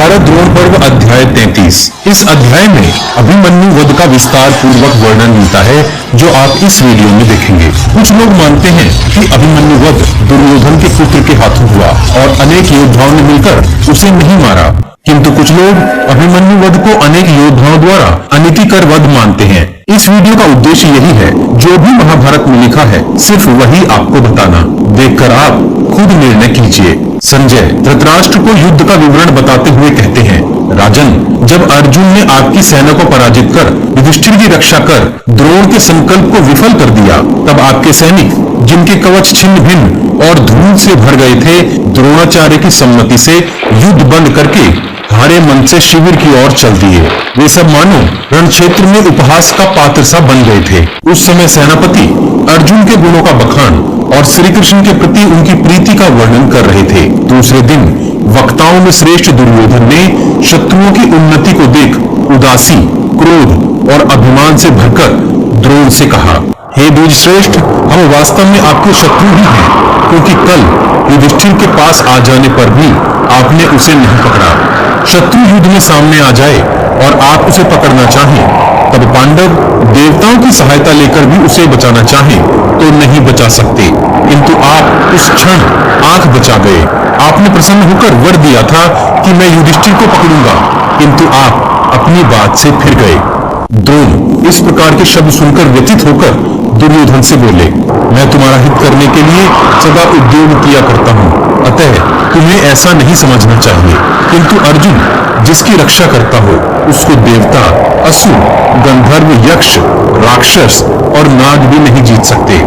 महाभारत द्रोण पर्व अध्याय 33। इस अध्याय में अभिमन्यु वध का विस्तार पूर्वक वर्णन मिलता है, जो आप इस वीडियो में देखेंगे। कुछ लोग मानते हैं कि अभिमन्यु वध दुर्योधन के पुत्र के हाथों हुआ और अनेक योद्धाओं ने मिलकर उसे नहीं मारा, किंतु कुछ लोग अभिमन्यु वध को अनेक योद्धाओं द्वारा अनीतिकर वध मानते हैं। इस वीडियो का उद्देश्य यही है, जो भी महाभारत में लिखा है सिर्फ वही आपको बताना। देखकर आप खुद निर्णय कीजिए। संजय धृतराष्ट्र को युद्ध का विवरण बताते हुए कहते हैं, राजन, जब अर्जुन ने आपकी सेना को पराजित कर युधिष्ठिर की रक्षा कर द्रोण के संकल्प को विफल कर दिया, तब आपके सैनिक, जिनके कवच छिन्न भिन्न और धूल से भर गए थे, द्रोणाचार्य की सम्मति से युद्ध बंद करके हारे मन से शिविर की ओर चल दिए। वे सब मानो रण क्षेत्र में उपहास का पात्र सा बन गए थे। उस समय सेनापति अर्जुन के गुणों का बखान और श्री कृष्ण के प्रति उनकी प्रीति का वर्णन कर रहे थे। दूसरे दिन वक्ताओं में श्रेष्ठ दुर्योधन ने शत्रुओं की उन्नति को देख उदासी, क्रोध और अभिमान से भरकर द्रोण से कहा, हे द्विजश्रेष्ठ, हम वास्तव में आपके शत्रु ही हैं, क्योंकि कल युधिष्ठिर के पास आ जाने पर भी आपने उसे नहीं पकड़ा। शत्रु युद्ध में सामने आ जाए और आप उसे पकड़ना चाहें, तब पांडव देवताओं की सहायता लेकर भी उसे बचाना चाहें तो नहीं बचा सकते, किंतु आप उस क्षण आंख बचा गए। आपने प्रसन्न होकर वर दिया था कि मैं युधिष्ठिर को पकड़ूंगा, किंतु आप अपनी बात से फिर गए। द्रोण इस प्रकार के शब्द सुनकर व्यथित होकर दुर्योधन से बोले, मैं तुम्हारा हित करने के लिए सदा उद्योग किया करता हूँ, अतः तुम्हें ऐसा नहीं समझना चाहिए। किंतु अर्जुन जिसकी रक्षा करता हो, उसको देवता, असुर, गंधर्व, यक्ष, राक्षस और नाग भी नहीं जीत सकते।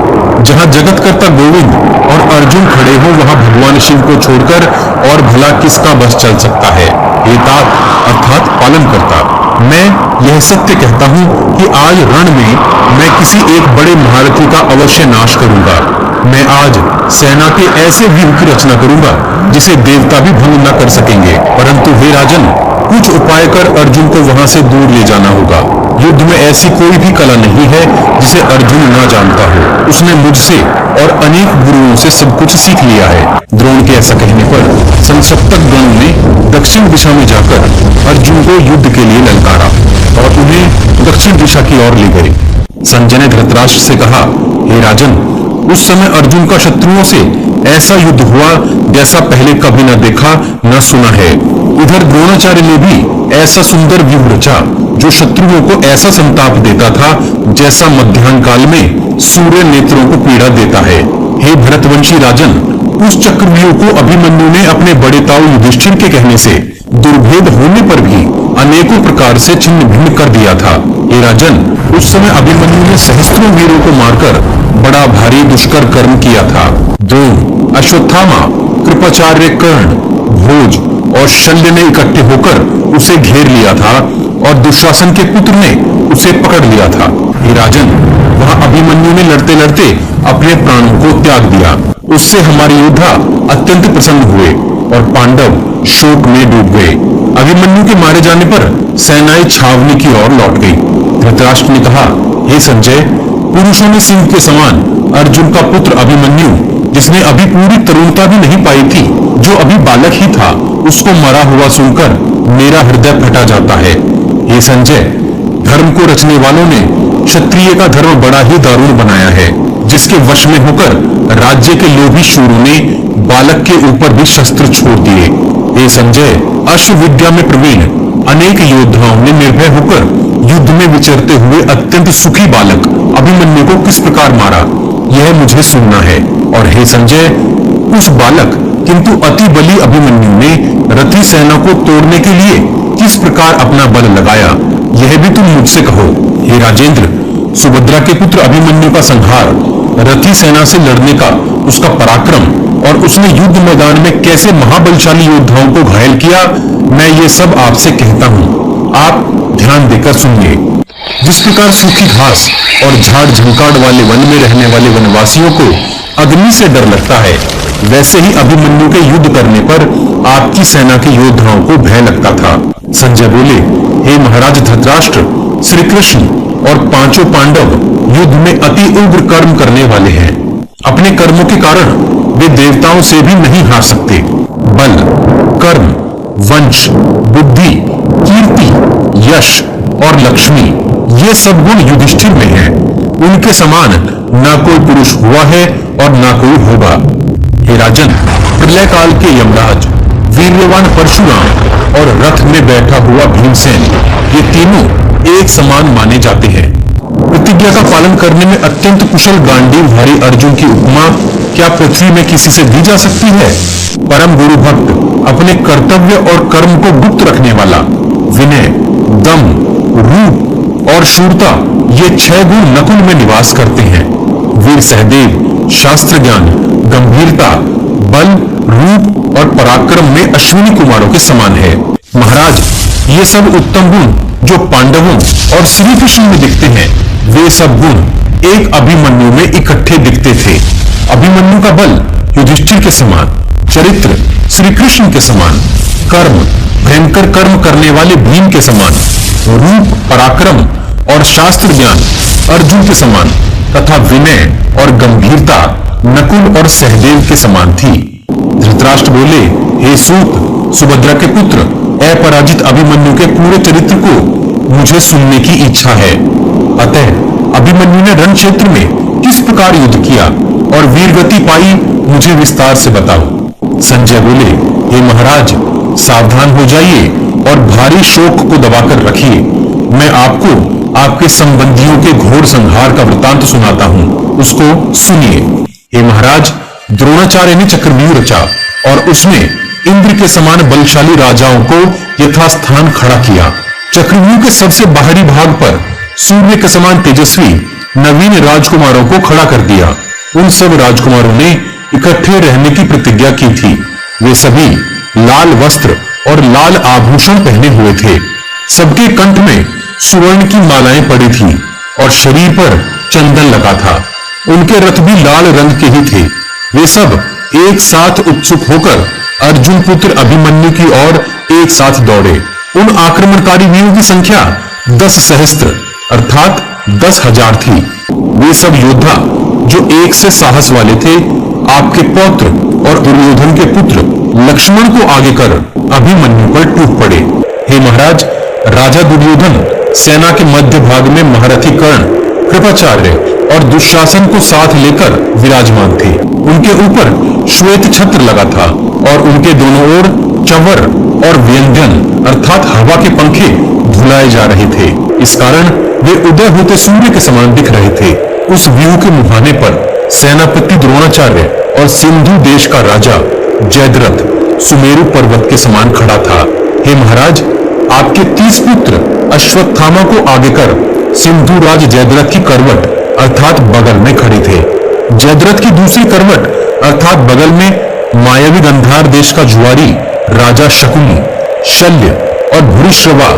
जहाँ जगतकर्ता गोविंद और अर्जुन खड़े हो, वहाँ भगवान शिव को छोड़कर और भला किसका बस चल सकता है। हे तात अर्थात पालन करता, मैं यह सत्य कहता हूँ कि आज रण में मैं किसी एक बड़े महारथी का अवश्य नाश करूंगा। मैं आज सेना के ऐसे व्यूह की रचना करूंगा जिसे देवता भी भंग न कर सकेंगे। परंतु हे राजन, कुछ उपाय कर अर्जुन को वहां से दूर ले जाना होगा। युद्ध में ऐसी कोई भी कला नहीं है जिसे अर्जुन न जानता हो। उसने मुझसे और अनेक गुरुओं से सब कुछ सीख लिया है। द्रोण के ऐसा कहने पर संसप्तक गण ने दक्षिण दिशा में जाकर अर्जुन को युद्ध के लिए ललकारा और उन्हें दक्षिण दिशा की ओर ले गए। संजय ने धृतराष्ट्र से कहा, हे राजन, उस समय अर्जुन का शत्रुओं से ऐसा युद्ध हुआ जैसा पहले कभी न देखा न सुना है। इधर द्रोणाचार्य ने भी ऐसा सुंदर व्यूह रचा जो शत्रुओं को ऐसा संताप देता था जैसा मध्याह्न काल में सूर्य नेत्रों को पीड़ा देता है। हे भरतवंशी राजन, उस चक्रव्यूह को अभिमन्यु ने अपने बड़े ताऊ युधिष्ठिर के कहने से दुर्भेद होने पर भी अनेकों प्रकार से छिन्न भिन्न कर दिया था। हे राजन, उस समय अभिमन्यु ने सहस्त्रों वीरों को मारकर बड़ा भारी दुष्कर कर्म किया था। द्रोण, अश्वत्थामा, कृपाचार्य, कर्ण, भोज और शल्य ने इकट्ठे होकर उसे घेर लिया था और दुशासन के पुत्र ने उसे पकड़ लिया था। हे राजन, वहां अभिमन्यु ने लड़ते लड़ते अपने प्राणों को त्याग दिया। उससे हमारे योद्धा अत्यंत प्रसन्न हुए और पांडव शोक में डूब गए। अभिमन्यु के मारे जाने पर सेनाएं छावनी की ओर लौट गई। धृतराष्ट्र ने कहा, हे संजय, पुरुषों में सिंह के समान अर्जुन का पुत्र अभिमन्यु, जिसने अभी पूरी तरुणता भी नहीं पाई थी, जो अभी बालक ही था, उसको मरा हुआ सुनकर मेरा हृदय फटा जाता है। हे संजय, धर्म को रचने वालों ने क्षत्रिय का धर्म बड़ा ही दारुण बनाया है, जिसके वश में होकर राज्य के लोभी शूरों ने बालक के ऊपर भी शस्त्र छोड़ दिए। हे संजय, अश्व विद्या में प्रवीण अनेक योद्धाओं ने निर्भय होकर युद्ध में विचरते हुए अत्यंत सुखी बालक अभिमन्यु को किस प्रकार मारा, यह मुझे सुनना है। और हे संजय, उस बालक किंतु अति बली अभिमन्यु ने रथी सेना को तोड़ने के लिए किस प्रकार अपना बल लगाया, यह भी तुम मुझसे कहो। हे राजेंद्र, सुभद्रा के पुत्र अभिमन्यु का संहार, रथी सेना से लड़ने का उसका पराक्रम और उसने युद्ध मैदान में कैसे महाबलशाली योद्धाओं को घायल किया, मैं ये सब आपसे कहता हूँ। आप ध्यान देकर सुनिए। जिस प्रकार सूखी घास और झाड़ झंकाड़ वाले वन में रहने वाले वनवासियों को अग्नि से डर लगता है, वैसे ही अभिमन्यु के युद्ध करने पर आपकी सेना के योद्धाओं को भय लगता था। संजय बोले, हे महाराज धृतराष्ट्र, श्री कृष्ण और पांचों पांडव युद्ध में अति उग्र कर्म करने वाले हैं। अपने कर्मों के कारण वे देवताओं से भी नहीं हार सकते। बल, कर्म, वंश, बुद्धि, कीर्ति, यश और लक्ष्मी, ये सब गुण युधिष्ठिर में हैं। उनके समान ना कोई पुरुष हुआ है और ना कोई होगा। हे राजन, प्रलय काल के यमराज, वीर्यवान परशुराम और रथ में बैठा हुआ भीमसेन, ये तीनों एक समान माने जाते हैं। प्रतिज्ञा का पालन करने में अत्यंत कुशल गांडीवधारी अर्जुन की उपमा क्या पृथ्वी में किसी से दी जा सकती है? परम गुरु भक्त, अपने कर्तव्य और कर्म को गुप्त रखने वाला, विनय, दम, रूप और शूरता, ये 6 गुण नकुल में निवास करते हैं। वीर सहदेव शास्त्र ज्ञान, गंभीरता, बल, रूप और पराक्रम में अश्विनी कुमारों के समान है। महाराज, ये सब उत्तम गुण जो पांडवों और श्री कृष्ण में दिखते हैं, वे सब गुण एक अभिमन्यु में इकट्ठे दिखते थे। अभिमन्यु का बल युधिष्ठिर के समान, चरित्र श्री कृष्ण के समान, कर्म भयंकर कर्म करने वाले भीम के समान, रूप, पराक्रम और शास्त्र ज्ञान अर्जुन के समान तथा विनय और गंभीरता नकुल और सहदेव के समान थी। धृतराष्ट्र बोले, हे सूत, सुभद्रा के पुत्र, अपराजित अभिमन्यु के पूरे चरित्र को मुझे सुनने की इच्छा है। अतः अभिमन्यु ने रण क्षेत्र में किस प्रकार युद्ध किया और वीरगति पाई, मुझे विस्तार से बताओ। संजय बोले, हे महाराज, सावधान हो जाइए और भारी शोक को दबाकर रखिए। मैं आपको आपके संबंधियों के घोर संहार का वृतांत सुनाता हूं, उसको सुनिए। हे महाराज, द्रोणाचार्य ने चक्रव्यूह रचा और उसने इंद्र के समान बलशाली राजाओं को यथास्थान खड़ा किया। चक्रव्यूह के सबसे बाहरी भाग पर सूर्य के समान तेजस्वी नवीन राजकुमारों को खड़ा कर दिया। उन सब राजकुमारों ने इकट्ठे रहने की प्रतिज्ञा की थी। वे सभी लाल वस्त्र और लाल आभूषण पहने हुए थे। सबके कंठ में सुवर्ण की मालाएं पड़ी थी और शरीर पर चंदन लगा था। उनके रथ भी लाल रंग के ही थे। वे सब एक साथ उत्सुक होकर अर्जुन पुत्र अभिमन्यु की ओर एक साथ दौड़े। उन आक्रमणकारी वीरों की संख्या 10 सहस्त्र अर्थात 10,000 थी। वे सब योद्धा जो एक से साहस वाले थे, आपके पौत्र और दुर्योधन के पुत्र लक्ष्मण को आगे कर अभिमन्यु पर टूट पड़े। हे महाराज, राजा दुर्योधन सेना के मध्य भाग में महारथी कर्ण, कृपाचार्य और दुशासन को साथ लेकर विराजमान थे। उनके ऊपर श्वेत छत्र लगा था और उनके दोनों ओर चंवर और व्यंजन अर्थात हवा के पंखे झुलाए जा रहे थे। इस कारण वे उदय होते सूर्य के समान दिख रहे थे। उस व्यूह के मुहाने पर सेनापति द्रोणाचार्य और सिंधु देश का राजा जयद्रथ सुमेरु पर्वत के समान खड़ा था। हे महाराज, आपके 30 पुत्र अश्वत्थामा को आगे कर सिंधु राज जयद्रथ की करवट अर्थात बगल में खड़े थे। जयद्रथ की दूसरी करवट अर्थात बगल में मायावी गंधार देश का जुआरी राजा शकुनी, शल्य और भूरिश्रवा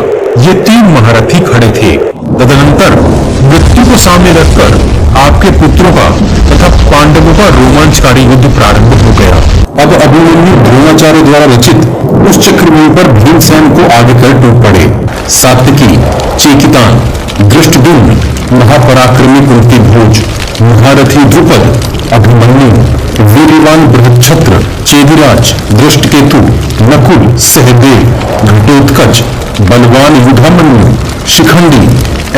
ये 3 महारथी खड़े थे। तदनंतर मृत्यु को सामने रखकर आपके पुत्रों का तथा पांडवों का रोमांचकारी युद्ध प्रारंभ हो गया। अब अभिमन्यु द्रोणाचार्य द्वारा रचित उस चक्रव्यूह पर भीमसेन को आगे कर टूट पड़े। सात्विकी, चेकितान, दृष्टद्युम्न, महापराक्रमी कुंतीभोज, महारथी द्रुपद, अभिमन्यु, वीर्यवान बृहच्छत्र, चेदिराज, दृष्टकेतु, नकुल, सहदेव, घटोत्कच, बलवान युधामन्यु, शिखंडी,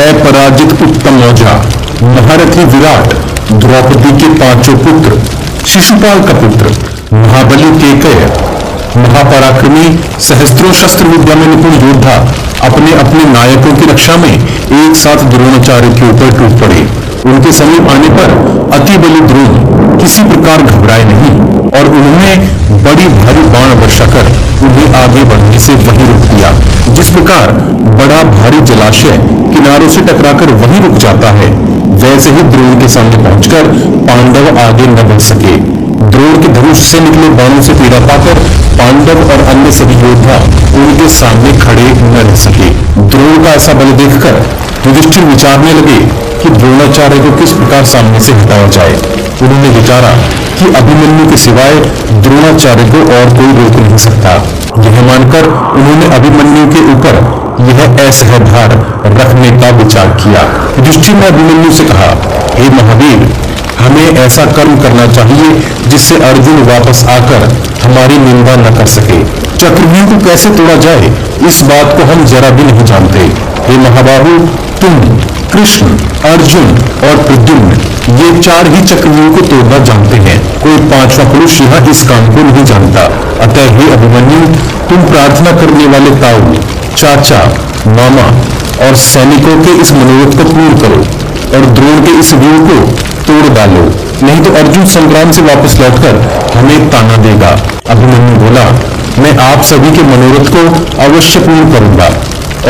अपराजित उत्तमौजा, महारथी विराट, द्रौपदी के 5 पुत्र, शिशुपाल का पुत्र, महाबली केकय, महापराक्रमी सहस्त्रों शस्त्र विद्या में निपुण योद्धा अपने अपने नायकों की रक्षा में एक साथ द्रोणाचार्य के ऊपर टूट पड़े। उनके समीप आने पर अति बली द्रोण किसी प्रकार घबराए नहीं और उन्होंने बड़ी भारी बाण वर्षा कर उन्हें आगे बढ़ने से वहीं रोक दिया। जिस प्रकार बड़ा भारी जलाशय किनारों से टकराकर वहीं रुक जाता है, वैसे ही द्रोण के सामने पहुंचकर पांडव आगे न बढ़ सके। द्रोण के धनुष से निकले बाणों से पीड़ा पाकर पांडव और अन्य सभी योद्धा उनके सामने खड़े न रह सके। द्रोण का ऐसा बल देखकर युधिष्ठिर विचारने लगे कि द्रोणाचार्य को किस प्रकार सामने से हटाया जाए। उन्होंने विचारा कि अभिमन्यु के सिवाय द्रोणाचार्य को और कोई रोक नहीं सकता। यह मानकर उन्होंने अभिमन्यु के ऊपर यह असह्य भार रखने का विचार किया। युधिष्ठिर ने अभिमन्यु से कहा, हे महावीर, हमें ऐसा कर्म करना चाहिए जिससे अर्जुन वापस आकर हमारी निंदा न कर सके। चक्रव्यूह को कैसे तोड़ा जाए, इस बात को हम जरा भी नहीं जानते। हे महाबाहु, तुम, कृष्ण, अर्जुन और प्रद्युम्न, ये चार ही चक्रव्यूह को तोड़ना जानते हैं। कोई पांचवा पुरुष यहाँ इस काम को नहीं जानता। अतः हे अभिमन्यु, तुम प्रार्थना करने वाले ताऊ, चाचा, मामा और सैनिकों के इस मनोरथ को पूर्ण करो और द्रोण के इस व्यूह को तोड़ डालो, नहीं तो अर्जुन संग्राम से वापस लौटकर हमें ताना देगा। अभिमन्यु बोला, मैं आप सभी के मनोरथ को अवश्य पूर्ण करूंगा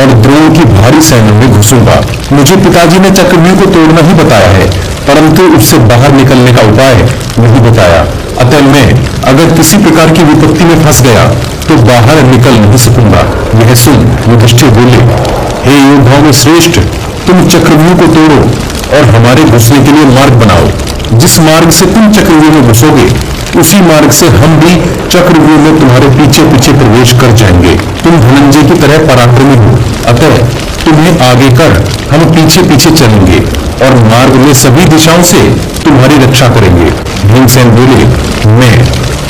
और द्रोण की भारी सेना में घुसूंगा। मुझे पिताजी ने चक्रव्यूह को तोड़ना ही बताया है, परंतु उससे बाहर निकलने का उपाय नहीं बताया। अतः मैं अगर किसी प्रकार की विपत्ति में फंस गया तो बाहर निकल नहीं सकूंगा। यह सुन युधिष्ठिर बोले, हे योद्धाओं में श्रेष्ठ, तुम चक्रव्यूह को तोड़ो और हमारे घुसने के लिए मार्ग बनाओ। जिस मार्ग से तुम चक्रव्यूह में घुसोगे, उसी मार्ग से हम भी चक्रव्यूह में तुम्हारे पीछे पीछे प्रवेश कर जाएंगे। तुम धनंजय की तरह पराक्रमी हो, अतः तुम्हें आगे कर हम पीछे पीछे चलेंगे और मार्ग में सभी दिशाओं से तुम्हारी रक्षा करेंगे। भीमसेन बोले, मैं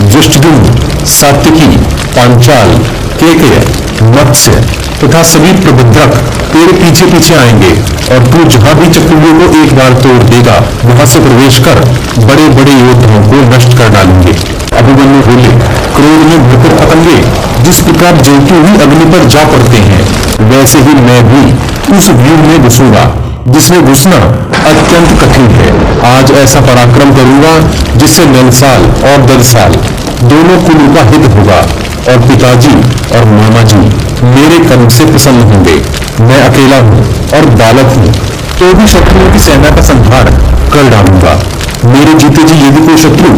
दृष्टद्युम्न, सात्यकी, पांचाल, केकय, मत्स्य तथा सभी प्रबुद्धक तेरे पीछे पीछे आएंगे और तू जहां भी चक्रव्यूह को एक बार तोड़ देगा, वहां से प्रवेश कर बड़े बड़े योद्धाओं को नष्ट कर डालेंगे। अभिमन्यु बोले, क्रोध में भरपूर पतंगे जिस प्रकार जलती हुई अग्नि पर जा पड़ते हैं, वैसे ही मैं भी उस व्यूह में घुसूंगा जिसमें घुसना अत्यंत कठिन है। आज ऐसा पराक्रम करूंगा जिससे नलसाल और दलसाल दोनों कुलों का हित होगा और पिताजी और मामा जी मेरे कर्म से प्रसन्न होंगे। मैं अकेला हूँ और बालक हूँ, तो भी शत्रुओं की सेना का संहार कर डालूंगा। मेरे जीते जी यदि कोई शत्रु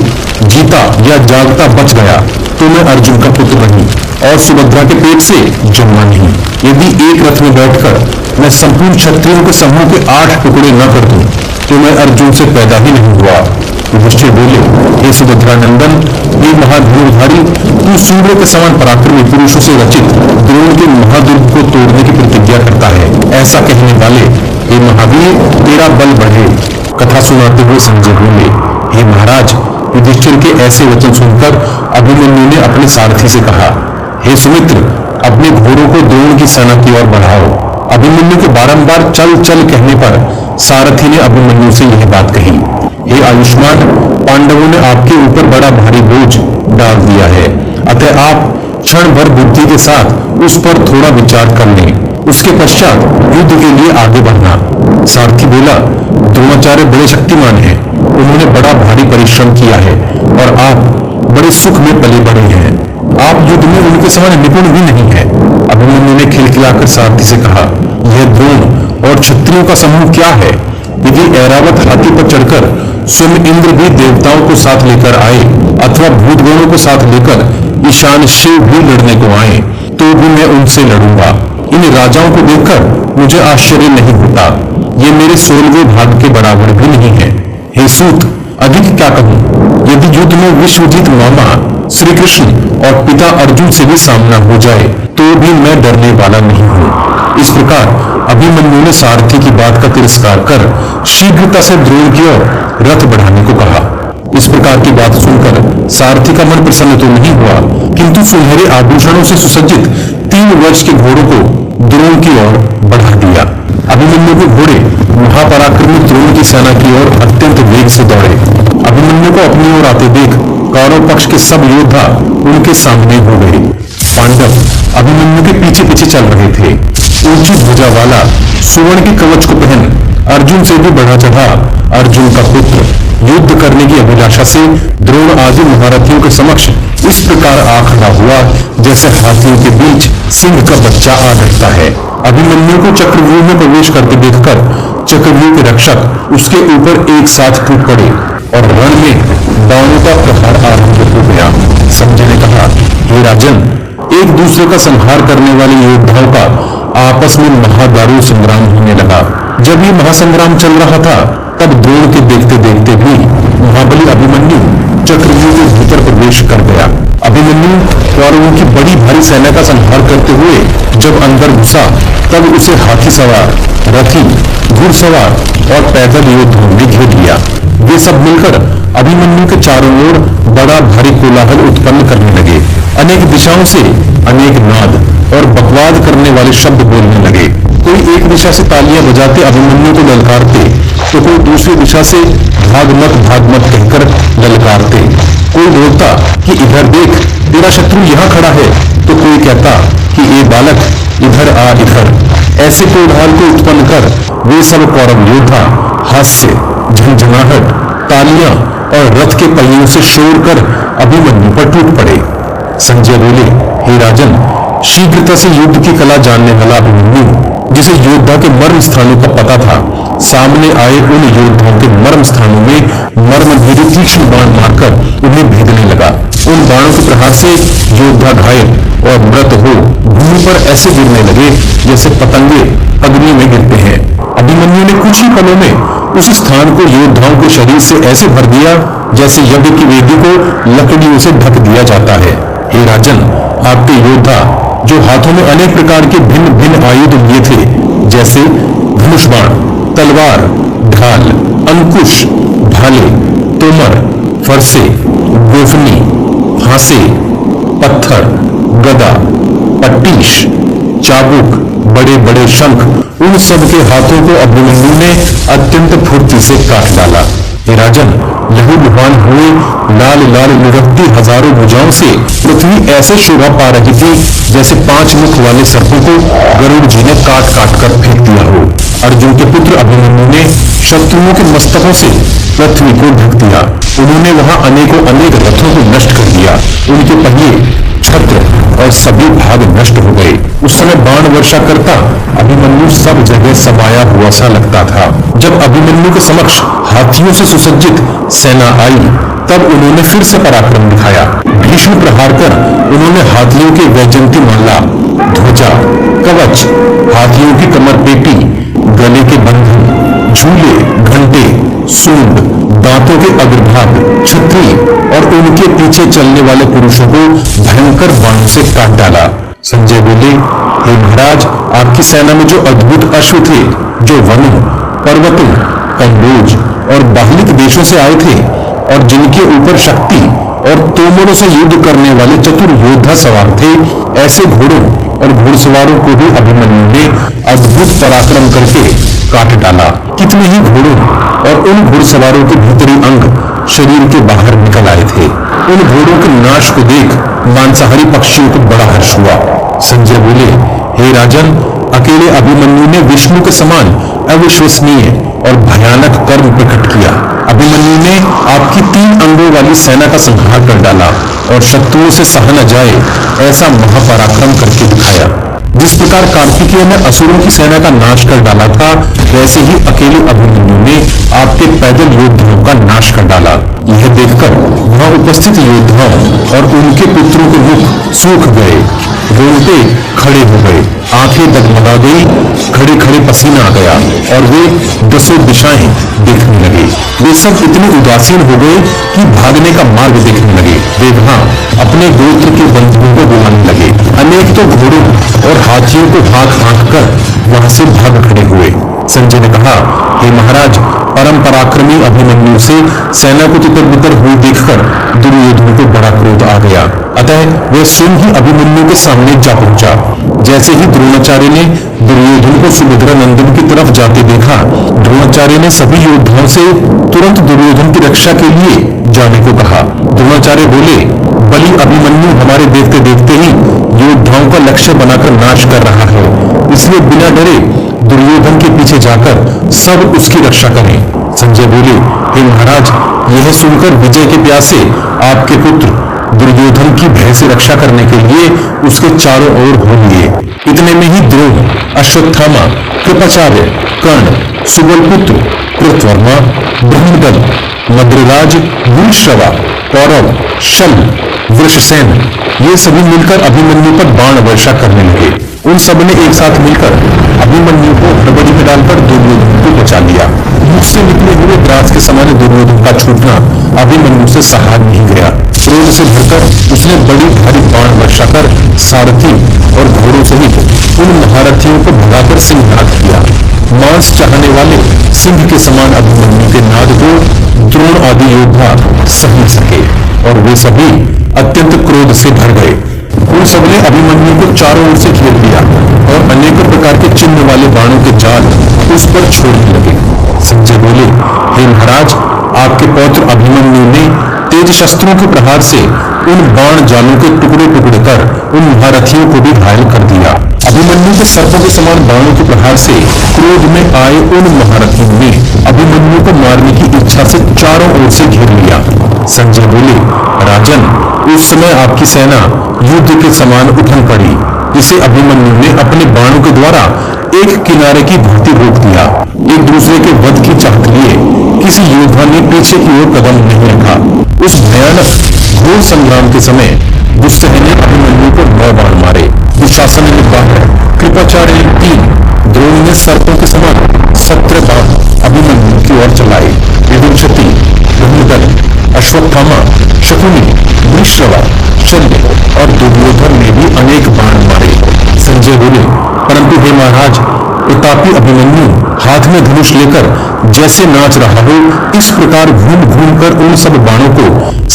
जीता या जागता बच गया तो मैं अर्जुन का पुत्र नहीं और सुभद्रा के पेट से जन्मा नहीं। यदि एक रथ में बैठकर मैं संपूर्ण क्षत्रियों के समूह के 8 टुकड़े न कर दूं तो मैं अर्जुन से पैदा ही नहीं हुआ। युधिष्ठिर बोले, हे सुभद्रा नंदन, हे महाधनुर्धारी, तू सूर्य के समान पराक्रमी पुरुषों से रचित द्रोण के महादुर्ग को तोड़ने की प्रतिज्ञा करता है। ऐसा कहने वाले, हे महावीर, तेरा बल बढ़े। कथा सुनाते हुए संजय बोले, हे महाराज, युधिष्ठिर के ऐसे वचन सुनकर अभिमन्यु ने अपने सारथी से कहा, हे सुमित्र, अपने घोड़ों को द्रोण की सेना की ओर बढ़ाओ। अभिमन्यु के बारंबार चल चल कहने पर सारथी ने अभिमन्यु से यह बात कही, हे आयुष्मान, पांडवों ने आपके ऊपर बड़ा भारी बोझ डाल दिया है, अतः आप क्षण भर बुद्धि के साथ उस पर थोड़ा विचार कर लें, उसके पश्चात युद्ध के लिए आगे बढ़ना। सारथी बोला, द्रोणाचार्य बड़े शक्तिमान हैं, उन्होंने बड़ा भारी परिश्रम किया है और आप बड़े सुख में पले बड़े हैं, आप युद्ध में उनके समान निपुण भी नहीं है। अभिमन्यु ने खिलखिलाकर सारथी से कहा, यह द्रोण और क्षत्रियों का समूह क्या है? यदि ऐरावत हाथी पर चढ़कर स्वयं इंद्र भी देवताओं को साथ लेकर आए अथवा भूतगणों को साथ लेकर ईशान शिव भी लड़ने को आए तो भी मैं उनसे लड़ूंगा। इन राजाओं को देखकर मुझे आश्चर्य नहीं होता, ये मेरे 16वें भाग के बराबर भी नहीं है। हे सूत, अधिक क्या कहूं, यदि युद्ध में विश्वजीत मामा श्री कृष्ण और पिता अर्जुन से भी सामना हो जाए तो भी मैं डरने वाला नहीं हूं। इस प्रकार अभिमन्यु ने सारथी की बात का तिरस्कार कर शीघ्रता से द्रोण की ओर रथ बढ़ाने को कहा। इस प्रकार की बात सुनकर सारथी का मन प्रसन्न तो नहीं हुआ, किंतु सुनहरे आभूषणों से सुसज्जित 3 वर्ष के घोड़ों को द्रोण की ओर बढ़ा दिया। अभिमन्यु के घोड़े महापराक्रमी द्रोण की सेना की ओर अत्यंत वेग से दौड़े। अभिमन्यु को अपनी ओर आते देख कौरव पक्ष के सब योद्धा उनके सामने हो गए। पांडव अभिमन्यु के पीछे पीछे चल रहे थे। ऊंची ध्वजा वाला सुवर्ण के कवच को पहन अर्जुन से भी बढ़ा चढ़ा अर्जुन का पुत्र युद्ध करने की अभिलाषा से द्रोण आदि महारथियों के समक्ष इस प्रकार आ खड़ा हुआ जैसे हाथियों के बीच सिंह का बच्चा आ डरता है। अभिमन्यु को चक्रव्यूह में प्रवेश करते देखकर चक्रव्यूह के रक्षक उसके ऊपर एक साथ टूट पड़े और रण में दानों का प्रहार आरंभ हो गया। संजय ने कहा, हे राजन, एक दूसरे का संहार करने वाले योद्धाओं का आपस में महादारुण संग्राम होने लगा। जब ये महासंग्राम चल रहा था तब द्रोण के देखते देखते भी महाबली अभिमन्यु चक्रव्यूह के भीतर प्रवेश कर गया। अभिमन्यु कौरवों की बड़ी भारी सेना का संहार करते हुए जब अंदर घुसा तब उसे हाथी सवार, रथी, घुड़सवार और पैदल योद्धाओं ने घेर लिया। वे सब मिलकर अभिमन्यु के चारों ओर बड़ा भारी कोलाहल उत्पन्न करने लगे। अनेक दिशाओं से अनेक नाद और बकवाद करने वाले शब्द बोलने लगे। कोई एक दिशा से तालियां बजाते अभिमन्यु को ललकारते, तो कोई दूसरी दिशा से भाग मत कहकर ललकारते। कोई बोलता कि इधर देख, तेरा शत्रु यहाँ खड़ा है, तो कोई कहता कि ए बालक, इधर आ इधर। ऐसे कोलाहल को उत्पन्न कर वे सब कौरव योद्धा हास्य, झंझनाहट, तालियां और रथ के पहियों से शोर कर अभिमन्यु पर टूट पड़े। संजय बोले, हे राजन, शीघ्रता से युद्ध की कला जानने वाला अभिमन्यु, जिसे योद्धा के मर्म स्थानों का पता था, सामने आए उन योद्धाओं के मर्म स्थानों में मर्मभेदी तीक्ष्ण बाण मारकर उन्हें भेदने लगा। उन बाणों के प्रहार से योद्धा घायल और मृत हो भूमि पर ऐसे गिरने लगे जैसे पतंगे अग्नि में गिरते हैं। अभिमन्यु ने कुछ ही पलों में उस स्थान को योद्धाओं के शरीर से ऐसे भर दिया जैसे यज्ञ की वेदी को लकड़ियों से ढक दिया जाता है। हे राजन, आपके योद्धा जो हाथों में अनेक प्रकार के भिन्न भिन्न आयुध लिए थे, जैसे धनुष बाण, तलवार, ढाल, अंकुश, भाले, तोमर, फरसे, गोफनी, फांसे, पत्थर, गदा, पट्टीश, चाबुक, बड़े बड़े शंख, उन सब के हाथों को अभिमन्यु ने अत्यंत फुर्ती से काट डाला। हे राजन, लहू लुहान हुए लाल लाल लुढ़कती हजारों भुजाओं से पृथ्वी ऐसे शोभा पा रही थी जैसे 5 मुख वाले सर्पों को गरुड़ जी ने काट काट कर फेंक दिया हो। अर्जुन के पुत्र अभिमन्यु ने शत्रुओं के मस्तकों से पृथ्वी को ढक दिया। उन्होंने वहां अनेकों अनेक रथों को नष्ट कर दिया। उनके पहिए, छत्र और सभी भाग नष्ट हो गए। उस समय बाण वर्षा करता अभिमन्यु सब जगह समाया हुआ सा लगता था। जब अभिमन्यु के समक्ष हाथियों से सुसज्जित सेना आई, तब उन्होंने फिर से पराक्रम दिखाया। भीषण प्रहार कर उन्होंने हाथियों के वैजयंती माला, ध्वजा, कवच, हाथियों की कमर पेटी, गले के बंधन, झूले, घंटे, सूंड, दांतों के अग्रभाग, छतरी और उनके पीछे चलने वाले पुरुषों को भयंकर बाणों से काट डाला। संजय बोले, हे महाराज, आपकी सेना में जो अद्भुत अश्व थे, जो वनों, पर्वतों, कंबोज और बाहलिक देशों से आए थे और जिनके ऊपर शक्ति और तोमरों से युद्ध करने वाले चतुर योद्धा सवार थे, ऐसे घोड़ों और घुड़सवारों को भी अभिमन्यु ने अद्भुत पराक्रम करके काट डाला। कितने ही घोड़ों और उन घुड़सवारों के भीतरी अंग शरीर के बाहर निकल आए थे। उन घोड़ों के नाश को देख मांसाहारी पक्षियों को बड़ा हर्ष हुआ। संजय बोले, हे राजन, अकेले अभिमन्यु ने विष्णु के समान अविश्वसनीय और भयानक कर्म प्रकट किया। अभिमन्यु ने आपकी 3 अंगों वाली सेना का संहार कर डाला और शत्रुओं से सहा न जाए ऐसा महापराक्रम करके दिखाया। जिस प्रकार कार्तिकेय ने असुरों की सेना का नाश कर डाला था, वैसे ही अकेले अभिमन्यु ने आपके पैदल योद्धाओं का नाश कर डाला। यह देखकर वहां उपस्थित योद्धाओं और उनके पुत्रों के मुख सूख गए, रोंगटे खड़े हो गए, आंखें डगमगा गई, खड़े खड़े पसीना आ गया और वे 10 दिशाएं देखने लगे। वे सब इतने उदासीन हो गए कि भागने का मार्ग देखने लगे। वे वहां अपने गोत्र के बंधुओं को बुलाने लगे। अनेक तो घोड़ों और हाथियों को हाँक हाँक कर वहां से भाग खड़े हुए। संजय ने कहा, हे महाराज, परम पराक्रमी अभिमन्यु से सेना को तितर बितर हुई देखकर दुर्योधन को बड़ा क्रोध आ गया। अतः वह स्वयं ही अभिमन्यु के सामने जा पहुंचा। जैसे ही द्रोणाचार्य ने दुर्योधन को सुभद्रा नंदन की तरफ जाते देखा, द्रोणाचार्य ने सभी योद्धाओं से तुरंत दुर्योधन की रक्षा के लिए जाने को कहा। द्रोणाचार्य बोले, बलि अभिमन्यु हमारे देखते देखते ही योद्धाओं का लक्ष्य बनाकर नाश कर रहा है, इसलिए बिना डरे दुर्योधन के पीछे जाकर सब उसकी रक्षा करें। संजय बोले, हे महाराज, यह सुनकर विजय के प्यासे आपके पुत्र दुर्योधन की भय से रक्षा करने के लिए उसके चारों ओर हो लिए। इतने में ही द्रोण, अश्वत्थामा, कृपाचार्य, कर्ण, सुबलपुत्र, कृतवर्मा, ब्रह्मदत्त, मद्रराज, भूरिश्रवा, कौरव, शल्य, वृषसेन, ये सभी मिलकर अभिमन्यु पर बाण वर्षा करने लगे। उन सब ने एक साथ मिलकर अभिमन्यु को हड़बड़ी में डालकर दुर्योधन को बचा लिया। मुख से निकले हुए द्रास के समान दुर्योधन का छूटना अभिमन्यु से सहा नहीं गया। क्रोध से भरकर उसने बड़ी भारी बाण वर्षा कर सारथी और घोड़ों सहित उन महारथियों को भगाकर सिंहनाद किया। मांस चाहने वाले सिंह के समान अभिमन्यु के नाद को द्रोण आदि योद्धा सह न सके और वे सभी अत्यंत क्रोध से भर गए। उन सबने अभिमन्यु को चारों ओर से घेर लिया और अनेकों प्रकार के चिन्ह वाले बाणों के जाल उस पर छोड़ने लगे। संजय बोले, हे महाराज, आपके पौत्र अभिमन्यु ने तेज शस्त्रों के प्रहार से उन बाण जालों के टुकड़े टुकड़े कर उन महारथियों को भी घायल कर दिया। अभिमन्यु के सर्पों के समान बाणों के प्रहार से क्रोध में आए उन महारथियों ने अभिमन्यु को मारने की इच्छा से चारों ओर से घेर लिया। संजय बोले, राजन, उस समय आपकी सेना युद्ध के समान उठन पड़ी। इसे अभिमन्यु ने अपने बाणों के द्वारा एक किनारे की भांति रोक दिया। एक दूसरे के वध की चाहत लिए किसी योद्धा ने पीछे की ओर कदम नहीं रखा। उस भयानक घोर संग्राम के समय दुस्सह ने अभिमन्यु को 9 बाण मारे, दुशासन ने 12, कृपाचार्य ने 3, द्रोण ने सर्पों के समान 17 बाण अभिमन्यु की ओर चलाए। विदुषति, धनुर्धर, अश्वत्थामा, शकुनी, वृषवा, शल्य और दुर्योधन ने भी अनेक बाण मारे। संजय बोले, परंतु हे महाराज, प्रतापी अभिमन्यु हाथ में धनुष लेकर जैसे नाच रहा हो, इस प्रकार घूम घूम कर उन सब बाणों को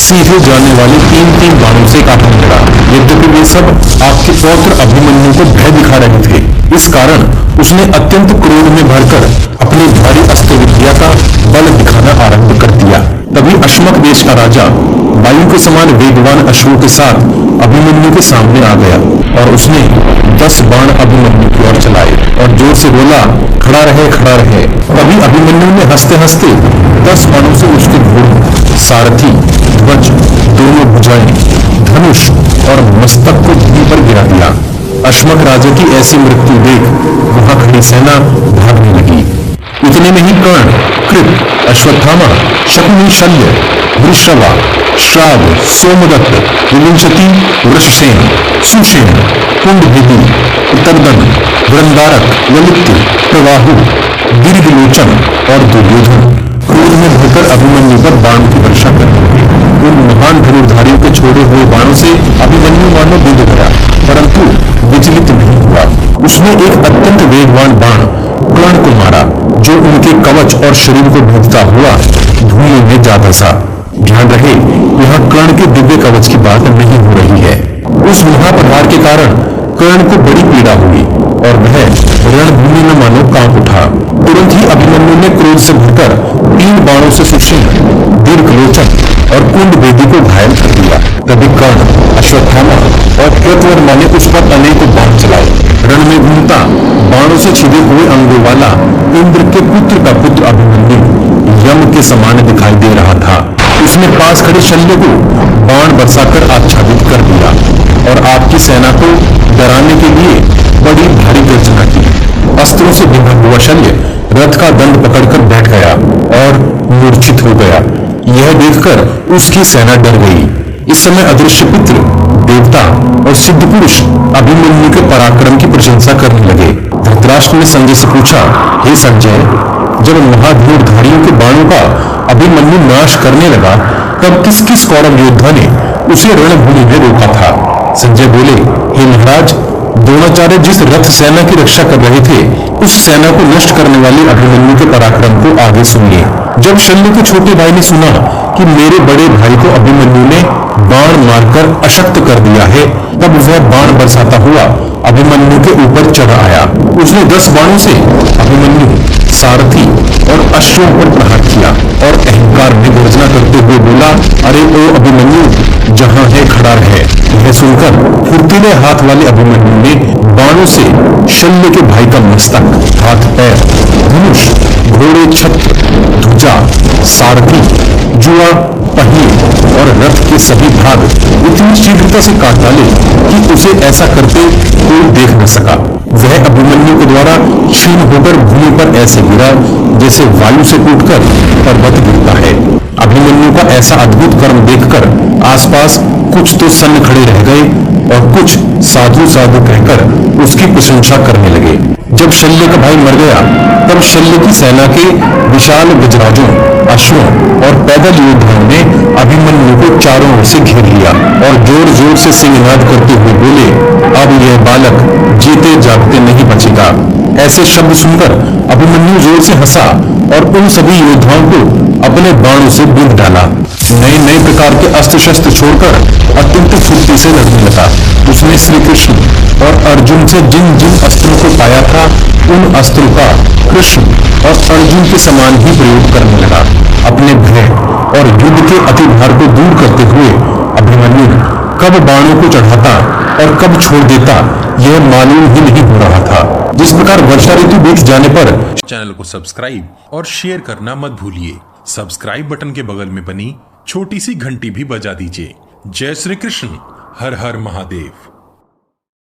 सीधे जाने वाले 3-3 बाणों से काटने लगा। यद्यपि वे सब आपके पौत्र अभिमन्यु को भय दिखा रहे थे, इस कारण उसने अत्यंत क्रोध में भरकर अपनी भारी अस्त्र विद्या का बल दिखाना आरंभ कर दिया। तभी अश्मक देश का राजा वायु के समान वेगवान अश्वों के साथ अभिमन्यु के सामने आ गया और उसने 10 बाण अभिमन्यु की ओर चलाए और जोर से बोला, खड़ा रहे, खड़ा रहे। तभी अभिमन्यु ने हंसते हंसते 10 बाणों से उसके घोड़े, सारथी, ध्वज, दोनों भुजाएं, धनुष और मस्तक को भूमि पर गिरा दिया। अश्मक राजा की ऐसी मृत्यु देख वहां खड़ी सेना भागने लगी। इतने में ही कर्ण, कृप, अश्वत्थामा, शकुनी, शल्य, वृषवा, श्राव, सोमदत्त, विलिंचति, वृषसेन, सुषेण, कुंडभेदी, उत्तरदन, वृंदारक, ललित्य, प्रवाहु, दीर्घलोचन और दुर्योधन क्रोध में भरकर अभिमन्यु पर बाण की वर्षा करने लगे। उन महान धनुर्धारियों के छोड़े हुए बाणों से अभिमन्यु मानो बिंद गया, परंतु विचलित नहीं हुआ। उसने एक अत्यंत वेगवान बाण कर्ण को मारा, जो उनके कवच और शरीर को भेदता हुआ धूलियों में जा धंसा। ध्यान रहे, यहाँ कर्ण के दिव्य कवच की बात नहीं हो रही है। उस महाप्रहार के कारण कर्ण को बड़ी पीड़ा हुई और वह रणभूमि में मानो कांप उठा। तुरंत ही अभिमन्यु ने क्रोध से भरकर 3 बाणों से सुषेण, दीर्घलोचन और कुंडभेदी को घायल कर दिया। तभी कर्ण, अश्वत्थामा और कृतवर्मा ने उस पर अनेकों बाण चलाए। रण में घूमता बाणों से छिदे हुए अंगों वाला इंद्र के पुत्र का पुत्र अभिमन्यु यम के समान दिखाई दे रहा था। उसने पास खड़े शल्य को बाण बरसाकर आच्छादित कर दिया और आपकी सेना को डराने के लिए बड़ी भारी गर्जना की। अस्त्रों से भिंगा हुआ शल्य रथ का दंड पकड़कर बैठ गया और मूर्छित हो गया। यह देखकर उसकी सेना डर गई। इस समय अदृश्य पितृ, देवता और सिद्ध पुरुष अभिमन्यु के पराक्रम की प्रशंसा करने लगे। धृतराष्ट्र ने संजय से पूछा, हे संजय, जब महाधनुर्धारियों के बाणों का अभिमन्यु नाश करने लगा, तब किस किस कौरव योद्धा ने उसे रणभूमि में रोका था? संजय बोले, हे महाराज, द्रोणाचार्य जिस रथ सेना की रक्षा कर रहे थे, उस सेना को नष्ट करने वाले अभिमन्यु के पराक्रम को आगे सुनिए। जब शल्य के छोटे भाई ने सुना कि मेरे बड़े भाई को अभिमन्यु ने बाण मारकर अशक्त कर दिया है, तब वह बाण बरसाता हुआ अभिमन्यु के ऊपर चढ़ आया। उसने 10 बाणों से अभिमन्यु, सारथी और अश्वों पर प्रहार किया और अहंकार में गर्जना करते हुए बोला, अरे ओ अभिमन्यु, जहां है खड़ा रहे। यह सुनकर फुर्तीले हाथ वाले अभिमन्यु ने बाणों से शल्य के भाई का मस्तक, हाथ, पैर, धनुष, घोड़े, छत्र, ध्वजा, सारथी, जुआ, पहिए और रथ के सभी भाग इतनी शीघ्रता से काट डाले कि उसे ऐसा करते कोई देख न सका। वह अभिमन्यु के द्वारा क्षीण होकर भूमि पर ऐसे गिरा जैसे वायु से टूटकर पर्वत गिरता है। अभिमन्यु का ऐसा अद्भुत कर्म देखकर आसपास कुछ तो सन्न खड़े रह गए और कुछ साधु साधु कहकर उसकी प्रशंसा करने लगे। जब शल्य का भाई मर गया, तब शल्य की सेना के विशाल गजराजों, अश्वों और पैदल योद्धाओं ने अभिमन्यु को चारों ओर से घेर लिया और जोर जोर से सिंहनाद करते हुए बोले, अब यह बालक जीते जागते नहीं बचेगा। ऐसे शब्द सुनकर अभिमन्यु जोर से हंसा और उन सभी योद्धाओं को अपने बाणों से बींध डाला। नए नए प्रकार के अस्त्र शस्त्र छोड़कर अत्यंत फुर्ती से लड़ने लगा। उसने श्री कृष्ण और अर्जुन से जिन जिन अस्त्रों को पाया था उन अस्त्रों का कृष्ण और अर्जुन के समान ही प्रयोग करने लगा। अपने भय और युद्ध के अतिभार को दूर करते हुए अभिमन्यु कब बाणों को चढ़ाता और कब छोड़ देता यह मालूम ही नहीं हो रहा था। जिस प्रकार वर्षा ऋतु बीत जाने पर चैनल को सब्सक्राइब और शेयर करना मत भूलिए। सब्सक्राइब बटन के बगल में बनी छोटी सी घंटी भी बजा दीजिए। जय श्री कृष्ण, हर हर महादेव।